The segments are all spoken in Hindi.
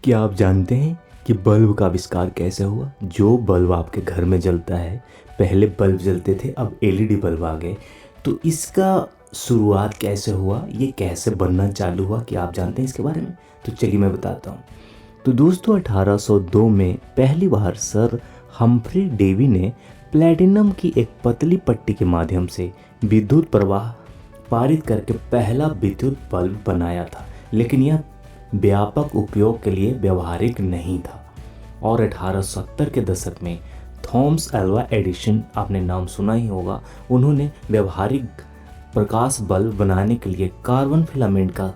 क्या आप जानते हैं कि बल्ब का आविष्कार कैसे हुआ? जो बल्ब आपके घर में जलता है, पहले बल्ब जलते थे, अब एलईडी बल्ब आ गए। तो इसका शुरुआत कैसे हुआ, ये कैसे बनना चालू हुआ, क्या आप जानते हैं इसके बारे में? तो चलिए मैं बताता हूँ। तो दोस्तों 1802 में पहली बार सर हम्फ्री डेवी ने प्लैटिनम की एक पतली पट्टी के माध्यम से विद्युत प्रवाह पारित करके पहला विद्युत बल्ब बनाया था, लेकिन यह व्यापक उपयोग के लिए व्यवहारिक नहीं था। और 1870 के दशक में थॉमस एल्वा एडिसन, आपने नाम सुना ही होगा, उन्होंने व्यवहारिक प्रकाश बल्ब बनाने के लिए कार्बन फिलामेंट का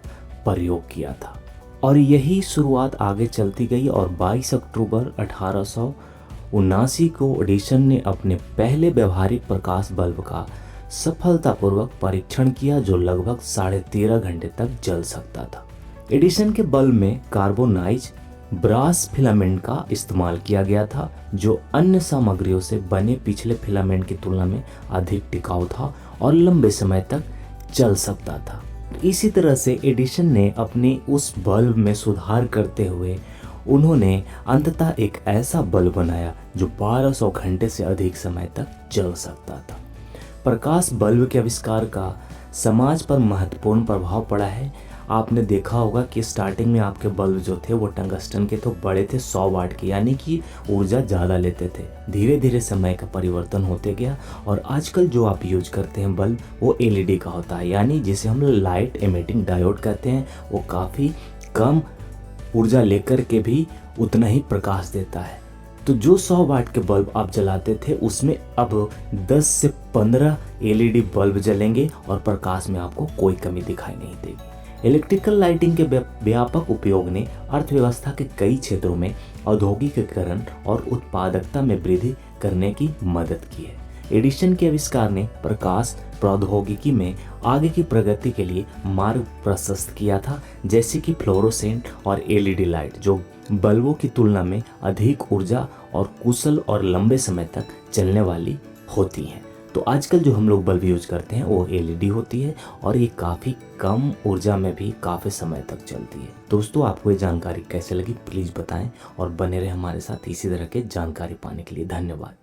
प्रयोग किया था। और यही शुरुआत आगे चलती गई और 22 अक्टूबर 1879 को एडिसन ने अपने पहले व्यवहारिक प्रकाश बल्ब का सफलतापूर्वक परीक्षण किया, जो लगभग 13.5 घंटे तक जल सकता था। एडिसन के बल्ब में कार्बोनाइज ब्रास फिलामेंट का इस्तेमाल किया गया था, जो अन्य सामग्रियों से बने पिछले फिलामेंट की तुलना में अधिक टिकाऊ था और लंबे समय तक चल सकता था। इसी तरह से एडिसन ने अपने उस बल्ब में सुधार करते हुए उन्होंने अंततः एक ऐसा बल्ब बनाया जो 1200 घंटे से अधिक समय तक चल सकता था। प्रकाश बल्ब के आविष्कार का समाज पर महत्वपूर्ण प्रभाव पड़ा है। आपने देखा होगा कि स्टार्टिंग में आपके बल्ब जो थे वो टंगस्टन के, तो बड़े थे 100 वाट के, यानी कि ऊर्जा ज़्यादा लेते थे। धीरे धीरे समय का परिवर्तन होते गया और आजकल जो आप यूज करते हैं बल्ब वो एलईडी का होता है, यानी जिसे हम लाइट एमिटिंग डायोड कहते हैं। वो काफ़ी कम ऊर्जा लेकर के भी उतना ही प्रकाश देता है। तो जो 100 वाट के बल्ब आप जलाते थे उसमें अब 10 से 15 एलईडी बल्ब जलेंगे और प्रकाश में आपको कोई कमी दिखाई नहीं देगी। इलेक्ट्रिकल लाइटिंग के व्यापक उपयोग ने अर्थव्यवस्था के कई क्षेत्रों में औद्योगिकीकरण और उत्पादकता में वृद्धि करने की मदद की है। एडिसन के आविष्कार ने प्रकाश प्रौद्योगिकी में आगे की प्रगति के लिए मार्ग प्रशस्त किया था, जैसे कि फ्लोरोसेंट और एलईडी लाइट, जो बल्बों की तुलना में अधिक ऊर्जा और कुशल और लंबे समय तक चलने वाली होती हैं। तो आजकल जो हम लोग बल्ब यूज करते हैं वो एलईडी होती है और ये काफ़ी कम ऊर्जा में भी काफ़ी समय तक चलती है। दोस्तों आपको ये जानकारी कैसे लगी प्लीज़ बताएं और बने रहे हमारे साथ इसी तरह के जानकारी पाने के लिए। धन्यवाद।